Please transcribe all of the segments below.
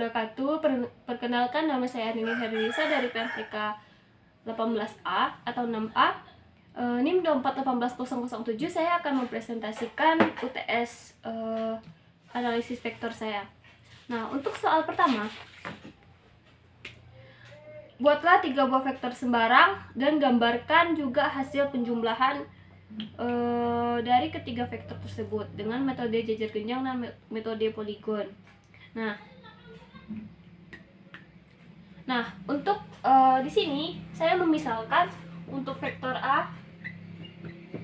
wabarakatuh. Perkenalkan, nama saya Nini Herlisa dari PMTK 18A atau 6A, NIM 2488007. Saya akan mempresentasikan UTS analisis vektor saya. Nah, untuk soal pertama, buatlah 3 buah vektor sembarang dan gambarkan juga hasil penjumlahan dari ketiga vektor tersebut dengan metode jajar genjang dan metode poligon. Nah, untuk di sini saya memisalkan untuk vektor A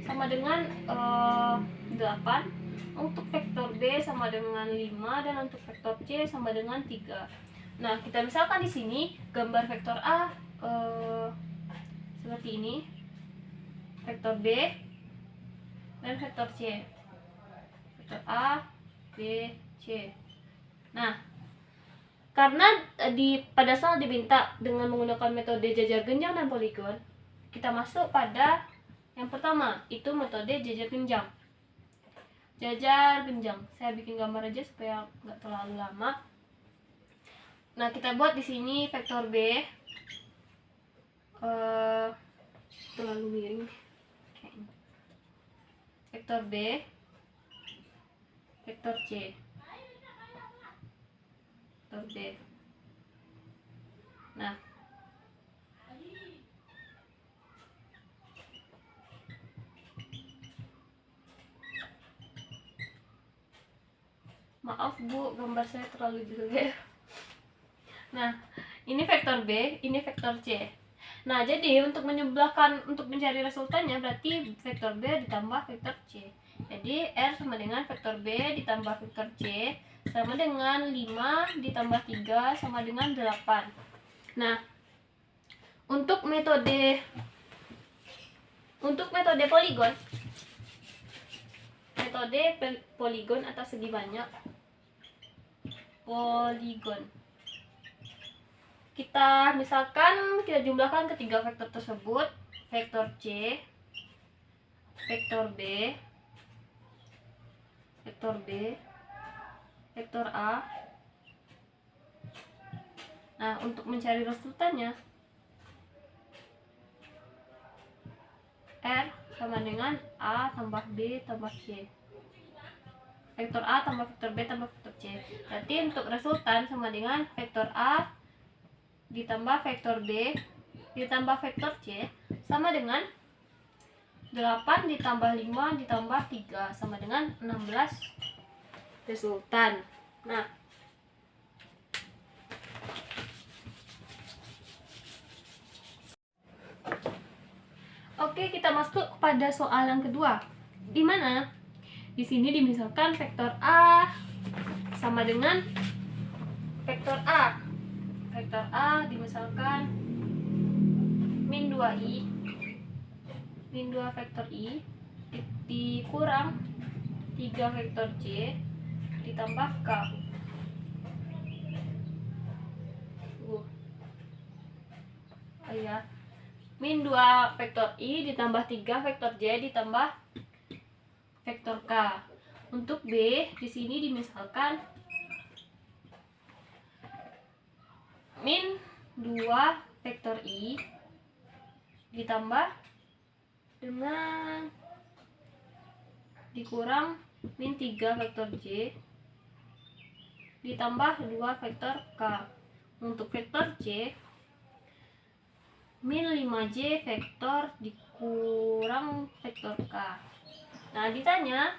sama dengan 8, untuk vektor B sama dengan 5, dan untuk vektor C sama dengan 3. Nah, kita misalkan di sini gambar vektor A seperti ini, vektor B dan vektor C. Vektor A, B, C. Nah, karena pada saat diminta dengan menggunakan metode jajar genjang dan poligon, kita masuk pada yang pertama, itu metode jajar genjang. Jajar genjang. Saya bikin gambar aja supaya nggak terlalu lama. Nah, kita buat di sini vektor B terlalu miring. Vektor B, vektor C, vektor B. Nah, maaf Bu, gambar saya terlalu jelek. Nah, ini vektor B, ini vektor C. Nah, jadi untuk menyebelahkan, untuk mencari resultannya berarti vektor B ditambah vektor C. Jadi R sama dengan vektor B ditambah vektor C sama dengan 5 ditambah 3 sama dengan 8. Nah, untuk metode poligon, poligon atau segi banyak poligon, kita misalkan kita jumlahkan ketiga vektor tersebut, vektor C, vektor B, vektor A. Nah, untuk mencari resultannya, R sama dengan A tambah B tambah C. Vektor A tambah vektor B tambah vektor C. Berarti untuk resultan sama dengan vektor A ditambah vektor B ditambah vektor C sama dengan 8 ditambah 5 ditambah 3 sama dengan 16 resultan. Nah, oke, kita masuk pada soal yang kedua, di mana di sini dimisalkan vektor A sama dengan vektor A. Vektor A dimisalkan min 2i, min 2 vektor i dikurang 3 vektor C ditambah K. Min 2 vektor i ditambah 3 vektor J ditambah vektor K. Untuk B di sini dimisalkan min 2 vektor i ditambah dengan dikurang min 3 vektor J ditambah 2 vektor K. Untuk vektor C, min 5J vektor dikurang vektor K. Nah, ditanya,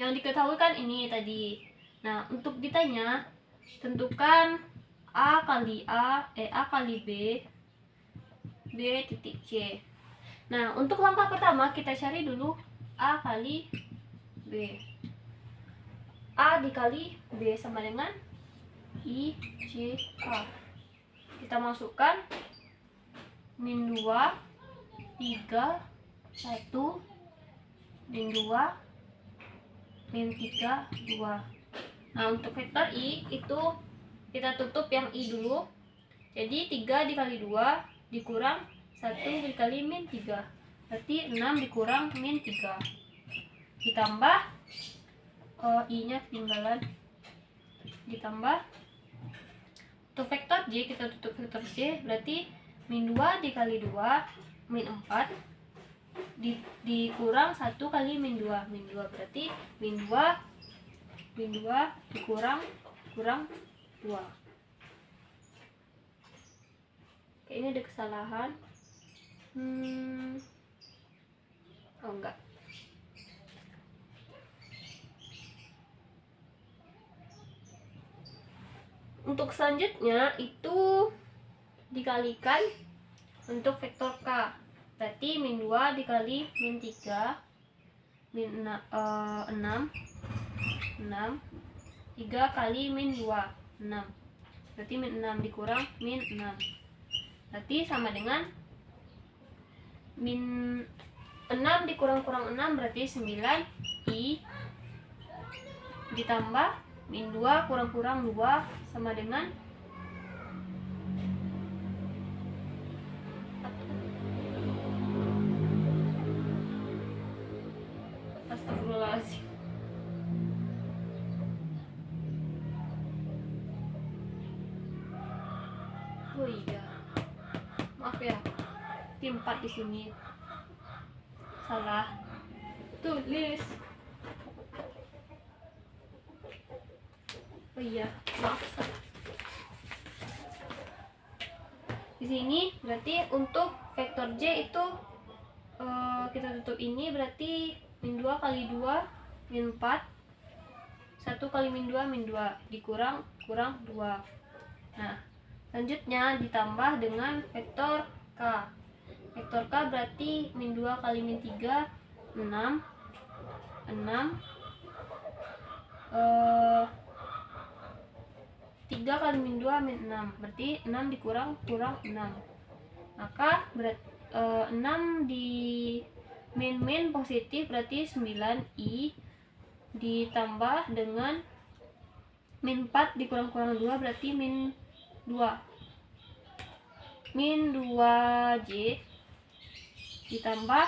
yang diketahui kan ini tadi. Nah, untuk ditanya, tentukan A kali B, B titik C. Nah, untuk langkah pertama kita cari dulu A kali B. A dikali B sama dengan I, C, K. Kita masukkan min 2, 3, 1, min 2, min 3, 2. Nah, untuk vektor I itu kita tutup yang I dulu. Jadi 3 dikali 2 dikurang 1 dikali min 3. Berarti 6 dikurang min 3. Ditambah I nya ketinggalan ditambah untuk vektor J, kita tutup vektor J berarti min 2 dikali 2 min 4 dikurang 1 kali min 2 berarti min 2 dikurang 2. Oke, ini ada kesalahan. Oh enggak. Untuk selanjutnya itu dikalikan untuk vektor K. Berarti min 2 dikali min 3 min 6 3 kali min 2 6. Berarti min 6 dikurang min 6. Berarti sama dengan min 6 dikurang 6 berarti 9i ditambah min 2 kurang 2 sama dengan astagfirullahaladzim. Oh iya, maaf ya, tim 4 di sini salah tulis. Oh iya, maaf. Di sini berarti untuk vektor J itu kita tutup ini berarti min 2 kali 2 min 4 1 kali min 2 dikurang 2. Nah, selanjutnya ditambah dengan vektor K. Vektor K berarti min 2 kali min 3 6 3 kali min 2 min 6 berarti 6 dikurang 6. Maka 6 di min positif berarti 9i ditambah dengan min 4 dikurang 2 berarti min 2j ditambah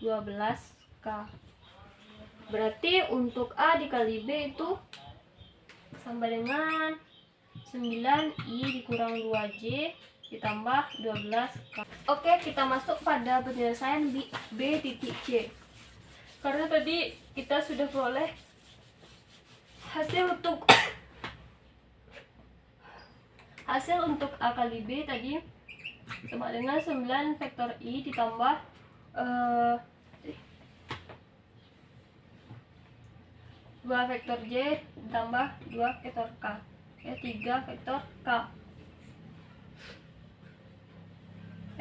12k. Berarti untuk A dikali B itu sama dengan 9i dikurang 2j ditambah 12k. Oke, kita masuk pada penyelesaian B titik C. Karena tadi kita sudah peroleh hasil untuk A kali B tadi sama dengan 9 vektor I ditambah 2 vektor J ditambah 2 vektor K. Oke, 3 vektor K.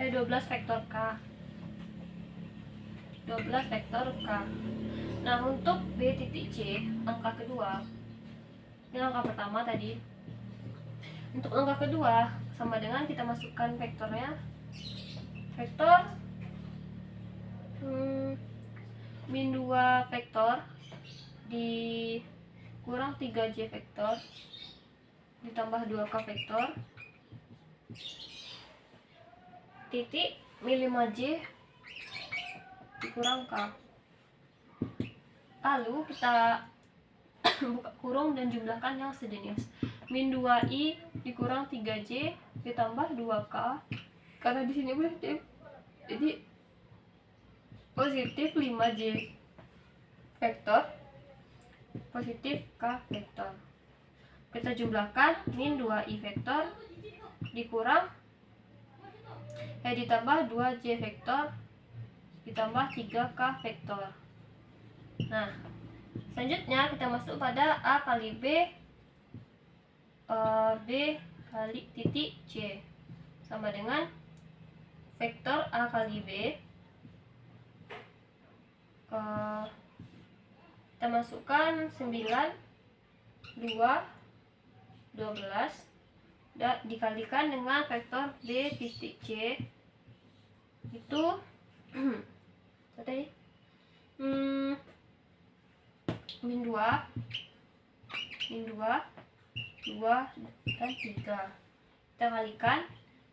12 vektor K. 12 vektor K. Nah, untuk B titik C, angka kedua, ini angka pertama tadi. Untuk angka kedua, sama dengan kita masukkan vektornya. Vektor min 2 vektor dikurang 3j vektor ditambah 2k vektor titik min 5j dikurang k. Lalu kita buka kurung dan jumlahkan yang sejenis. Min 2i dikurang 3j ditambah 2k, karena di sini positif, jadi positif 5j vektor positif k vektor. Kita jumlahkan min 2i vektor dikurang ditambah 2j vektor ditambah 3k vektor. Nah, selanjutnya kita masuk pada A kali B, B kali titik C sama dengan vektor A kali B. Kita masukkan 9, 2, 12 dikalikan dengan vektor B titik C itu tadi min 2, 2 dan 3. Kita kalikan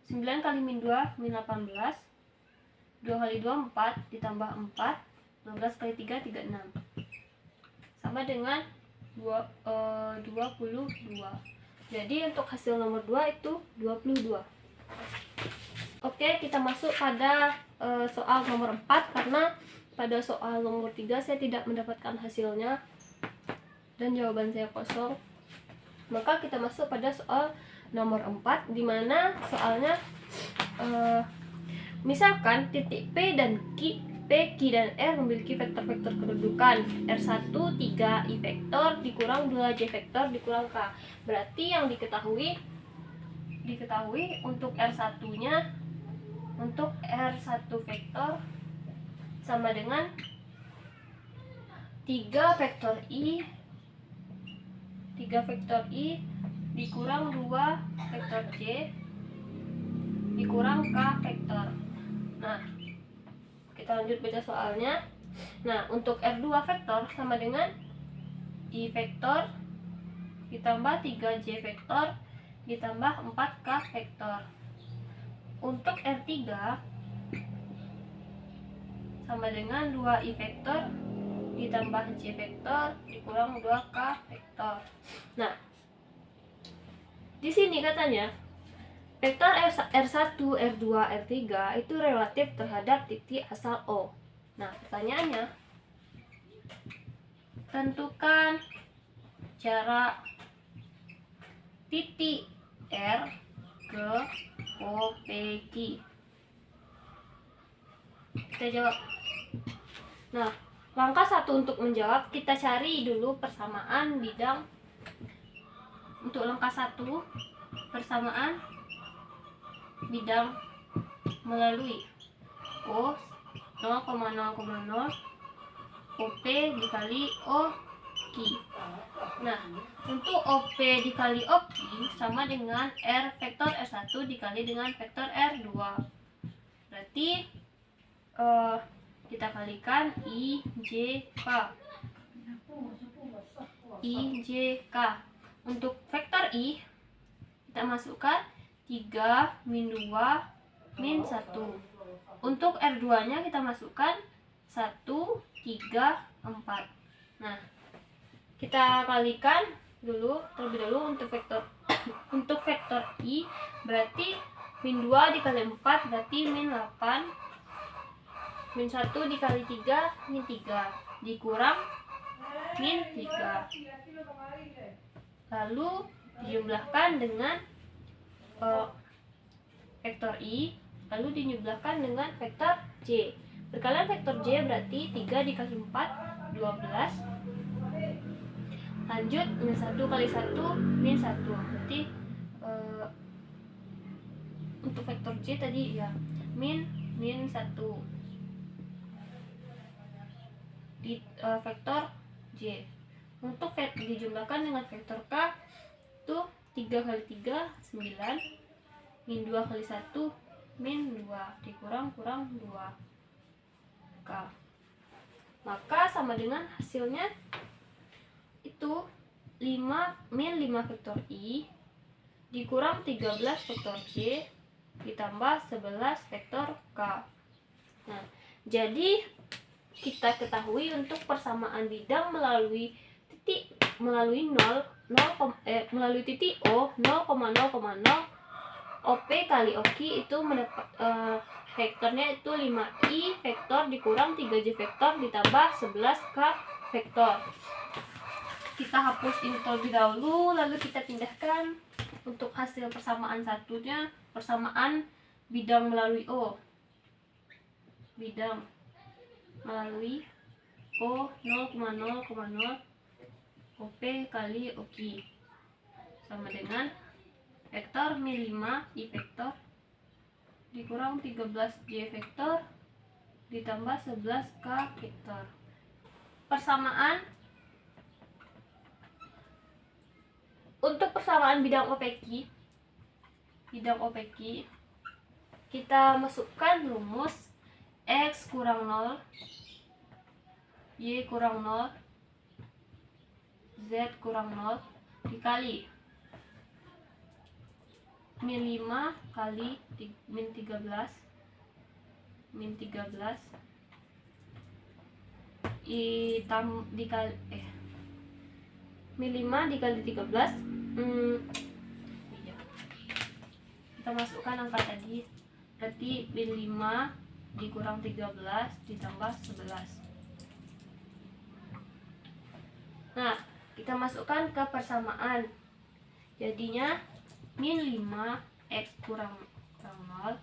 9 kali min 2 min 18, 2 kali 2 4 ditambah 4, 12 kali 3 36 sama dengan 22. Jadi untuk hasil nomor 2 itu 22. Oke, kita masuk pada soal nomor 4, karena pada soal nomor 3 saya tidak mendapatkan hasilnya dan jawaban saya kosong. Maka kita masuk pada soal nomor 4, di mana soalnya misalkan titik P dan Q, dan R memiliki vektor-vektor kedudukan R1 3 I vektor dikurang 2 J vektor dikurang K. Berarti yang diketahui untuk R1-nya, untuk R1 vektor sama dengan 3 vektor I dikurang 2 vektor J dikurang K vektor. Nah, kita lanjut baca soalnya. Nah, untuk R2 vektor sama dengan I vektor ditambah 3J vektor ditambah 4K vektor. Untuk R3 sama dengan 2I vektor ditambah J vektor dikurang 2K vektor. Nah, di sini katanya vektor R1, R2, R3 itu relatif terhadap titik asal O. Nah, pertanyaannya, tentukan jarak titik R ke OPQ. Kita jawab. Nah, langkah 1 untuk menjawab, kita cari dulu persamaan bidang. Untuk langkah 1, persamaan bidang melalui O 0,0,0 OP dikali OQ. Nah, untuk OP dikali OQ sama dengan R vektor R1 dikali dengan vektor R2. Berarti kita kalikan IJK. Untuk vektor I kita masukkan 3 min 2 min 1. Untuk R2 nya kita masukkan 1, 3, 4. Nah, kita kalikan terlebih dulu untuk vektor I, berarti min 2 dikali 4 berarti min 8, min 1 dikali 3 min 3 dikurang min 3, lalu dijumlahkan dengan vektor I, lalu dijumlahkan dengan vektor J. Perkalian vektor J berarti 3 dikali 4 12. Lanjut min 1 kali 1 min 1. Berarti untuk vektor J tadi ya min 1 di vektor J. Untuk dijumlahkan dengan vektor K itu 3 kali 3 9 min 2 kali 1 min 2 dikurang 2 K. Maka sama dengan hasilnya itu 5 min 5 vektor I dikurang 13 vektor J ditambah 11 vektor K. Nah, jadi kita ketahui untuk persamaan bidang melalui titik melalui titik O 0,0,0 OP kali OQ itu mendapat vektornya itu 5I vektor dikurang 3J vektor ditambah 11K vektor. Kita hapus ini terlebih dahulu, lalu kita pindahkan untuk hasil persamaan satunya, persamaan bidang melalui O. Bidang melalui O 0,0,0 OP kali OQ sama dengan vektor min 5 I vektor dikurang 13J vektor ditambah 11K vektor. Persamaan untuk persamaan bidang OPQ, kita masukkan rumus X kurang 0 Y kurang 0 Z kurang 0 dikali min 5 kali min 13 dikali min 5 dikali 13. Iya. Kita masukkan angka tadi. Berarti min 5 dikurang 13 ditambah 11. Nah, kita masukkan ke persamaan. Jadinya min 5 X kurang 0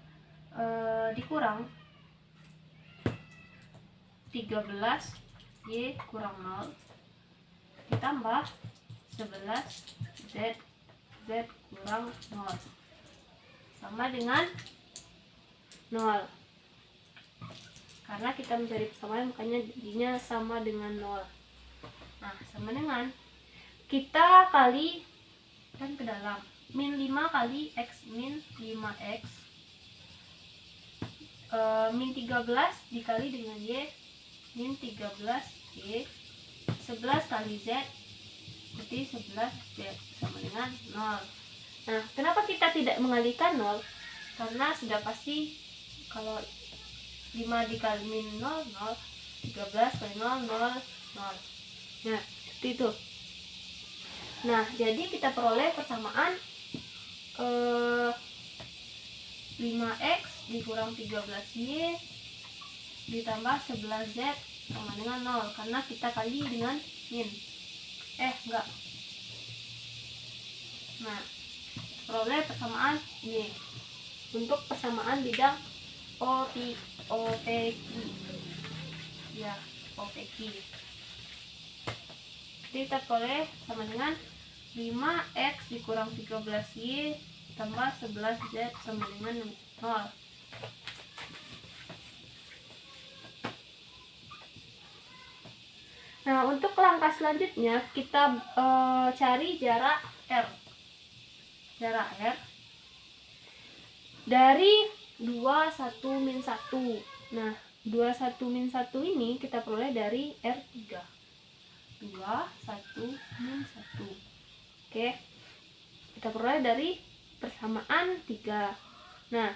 dikurang 13 Y kurang 0 ditambah 11 Z kurang 0 sama dengan 0. Karena kita mencari persamaan, makanya jadinya sama dengan 0. Nah, sama dengan kita kali kan ke dalam. Min 5 kali X min 5X min 13 dikali dengan Y min 13Y 11 kali Z berarti 11Z sama dengan 0. Nah, kenapa kita tidak mengalikan 0? Karena sudah pasti kalau 5 dikali min 0, 0, 13 kali 0, 0, 0. Nah, seperti itu. Nah, jadi kita peroleh persamaan 5X dikurang 13Y ditambah 11Z sama dengan 0 karena kita kali dengan min. Enggak. Nah, peroleh persamaan ini untuk persamaan bidang OPQ. Ya, OPQ. Jadi kita peroleh sama dengan 5X dikurang 13Y tambah 11Z sama dengan 0. Nah, untuk langkah selanjutnya kita cari jarak R. Jarak R dari 21 min 1. Nah, 21 min 1 ini kita peroleh dari R3. 21 min 1. Oke. Kita peroleh dari persamaan 3. Nah,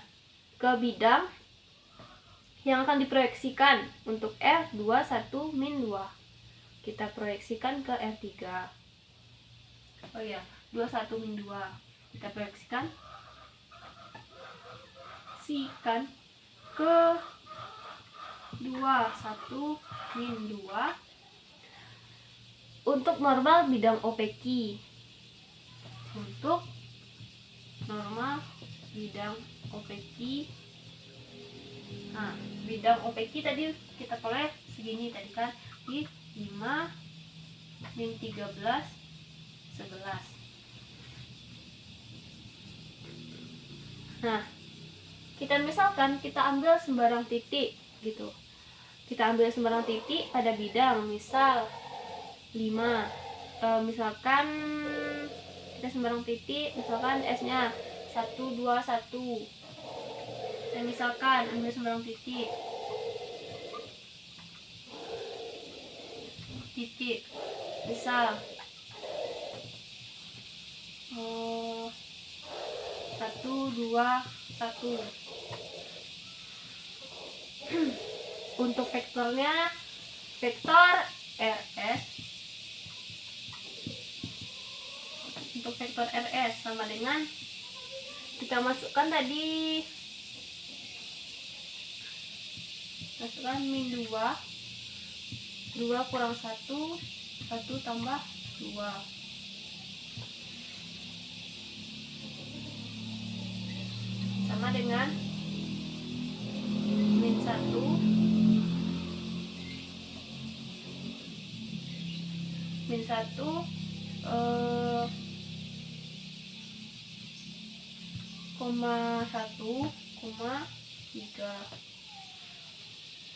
ke bidang yang akan diproyeksikan untuk R21 min 2. Kita proyeksikan ke R3. Oh ya, 21 min 2. Kita proyeksikan ke 21 min 2 untuk normal bidang OPQ. Untuk normal bidang OPQ. Nah, bidang OPQ tadi kita peroleh segini tadi kan, di 5 min 13 11. Nah, kita misalkan kita ambil sembarang titik gitu. Kita ambil sembarang titik pada bidang, misal 5. Misalkan kita sembarang titik, misalkan S-nya 1 2 1. Dan misalkan ambil sembarang titik misal 1 2 1. Untuk vektornya vektor RS. Untuk vektor RS sama dengan kita masukkan tadi, masukkan min 2 kurang 1 tambah 2 sama dengan min 1 koma 1,3.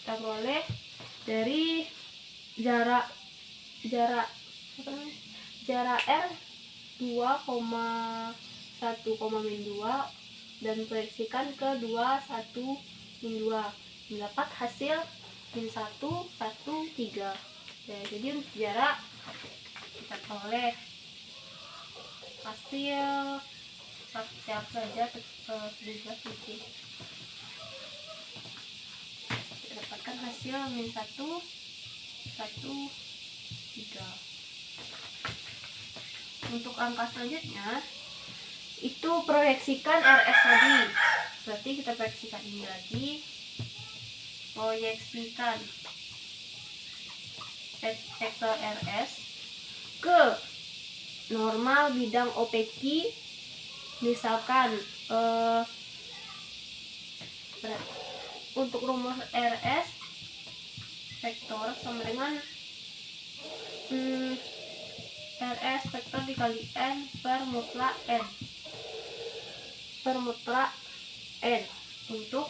Kita peroleh dari jarak R 2,1, min 2 dan proyeksikan ke 21 min 2, mendapat hasil min 1, 1, 3. Ya, jadi untuk jarak kita peroleh hasil siap saja 17 titik. Kita dapatkan hasil min 1, 1, 3. untuk angka selanjutnya itu proyeksikan RS tadi. Berarti kita proyeksikan ini lagi. Proyeksikan vektor RS ke normal bidang OPQ. Misalkan untuk rumus RS vektor sama dengan RS vektor dikali N per mutlak N untuk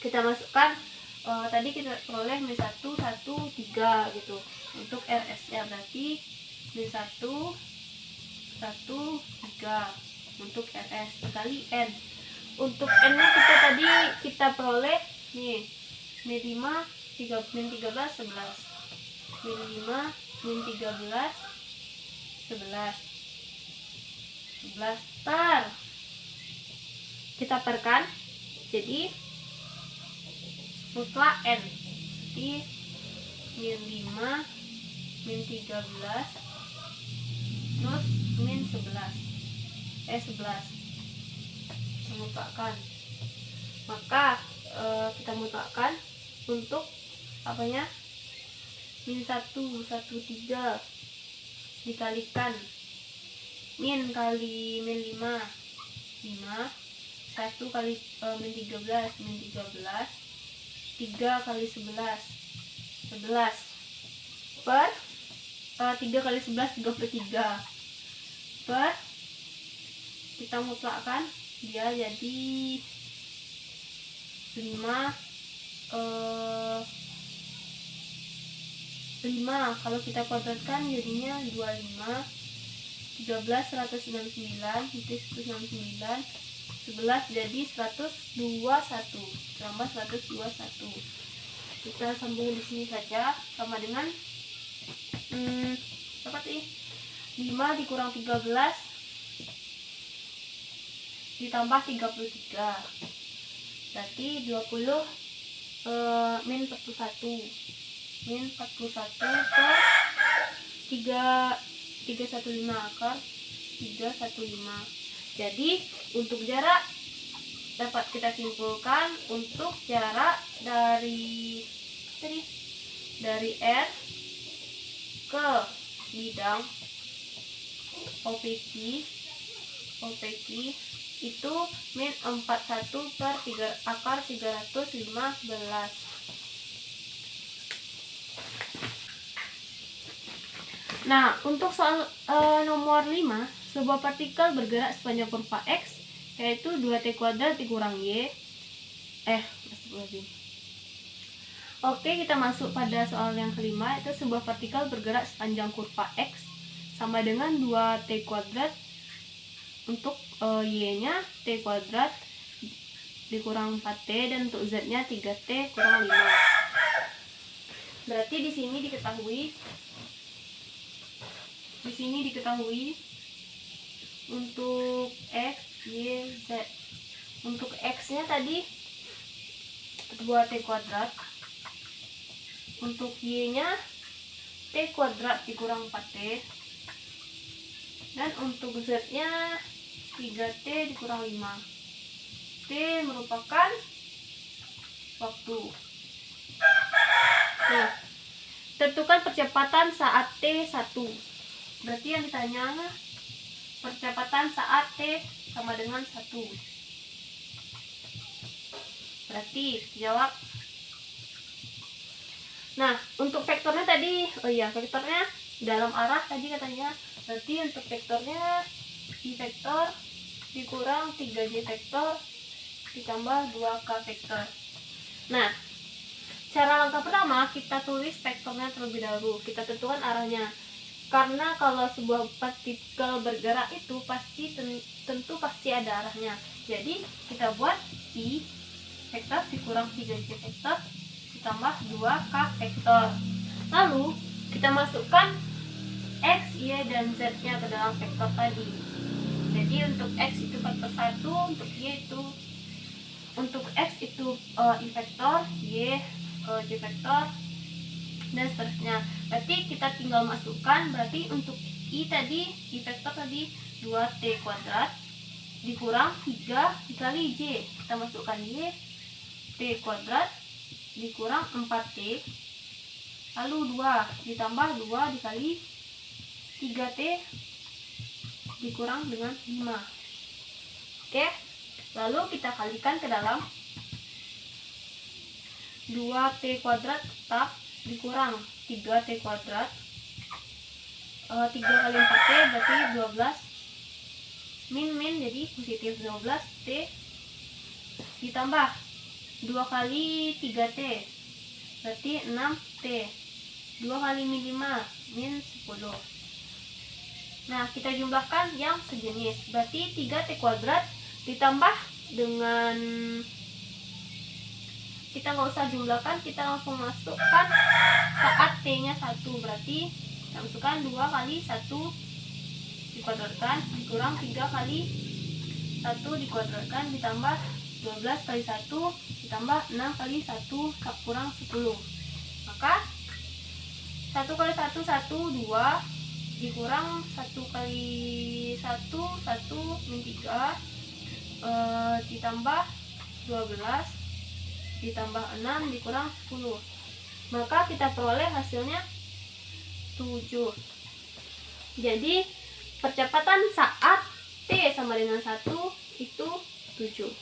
kita masukkan tadi kita peroleh min 1, 1, 3 gitu untuk RS nya, berarti min 1, 1, 3 untuk RS dikali N. Untuk N nya kita peroleh nih min 5, min 13, 11 min 5, min 13, 11 tar kita perkan jadi mutlak N, jadi min 5, min 13 terus min 11 mutlakkan, maka kita mutlakkan untuk apanya min 1, 1, 3 dikalikan min kali min 5, 1 kali min 13, 3 kali 11 per 3 kali 11 33 per kita mutlakkan dia jadi 5 kalau kita kuadratkan jadinya 25 13 169 itu 169 11 jadi 121 tambah 121. Kita sambung di sini saja sama dengan berapa sih? 5 dikurang 13 ditambah 33 berarti 20 min 41 per 315 akar 315. Jadi untuk jarak dapat kita simpulkan untuk jarak dari R ke bidang OPQ itu min 41 per akar 315. Nah, untuk soal nomor 5, sebuah partikel bergerak sepanjang kurva X yaitu 2T kuadrat dikurang Y. Oke, kita masuk pada soal yang kelima, itu sebuah partikel bergerak sepanjang kurva X sama dengan 2T kuadrat untuk Y-nya T kuadrat dikurang 4T dan untuk Z-nya 3T kurang 5. Berarti di sini diketahui untuk X, Y, Z. Untuk X-nya tadi 2T kuadrat. Untuk Y-nya T kuadrat dikurang 4T. Dan untuk Z-nya 3T dikurang 5. T merupakan waktu. Nah, tentukan percepatan saat T 1. Berarti yang ditanya percepatan saat T sama dengan 1. Berarti jawab. Nah, untuk vektornya tadi, vektornya dalam arah tadi katanya. Berarti untuk vektornya I vektor dikurang 3J vektor ditambah 2K vektor. Nah, cara langkah pertama kita tulis vektornya terlebih dahulu. Kita tentukan arahnya. Karena kalau sebuah partikel bergerak itu tentu pasti ada arahnya. Jadi kita buat I vektor dikurang 3J vektor ditambah 2K vektor. Lalu kita masukkan X, Y, dan Z-nya ke dalam vektor tadi. Jadi untuk X itu faktor 1, untuk Y itu X itu I vektor, Y J vektor, dan seterusnya. Berarti kita tinggal masukkan, berarti untuk I vektor tadi 2T kuadrat dikurang 3 dikali J. Kita masukkan Y, T kuadrat dikurang 4T, lalu 2 ditambah 2 dikali 3T dikurang dengan 5. Oke, lalu kita kalikan ke dalam. 2T kuadrat tetap dikurang 3T kuadrat, 3 kali 4T berarti 12, min jadi positif 12T ditambah 2 kali 3T berarti 6T, 2 kali min 5 min 10. Nah, kita jumlahkan yang sejenis, berarti 3T kuadrat ditambah dengan, kita nggak usah jumlahkan, kita langsung masukkan saat T nya 1, berarti kita masukkan 2 kali 1 dikuadratkan dikurang 3 kali 1 dikuadratkan ditambah 12 kali 1 ditambah 6 kali 1 kurang 10. Maka 1 kali 1 1, 2 dikurang 1 kali 1 1 min 3 ditambah 12 ditambah 6 dikurang 10. Maka kita peroleh hasilnya 7. Jadi percepatan saat T sama dengan 1 itu 7.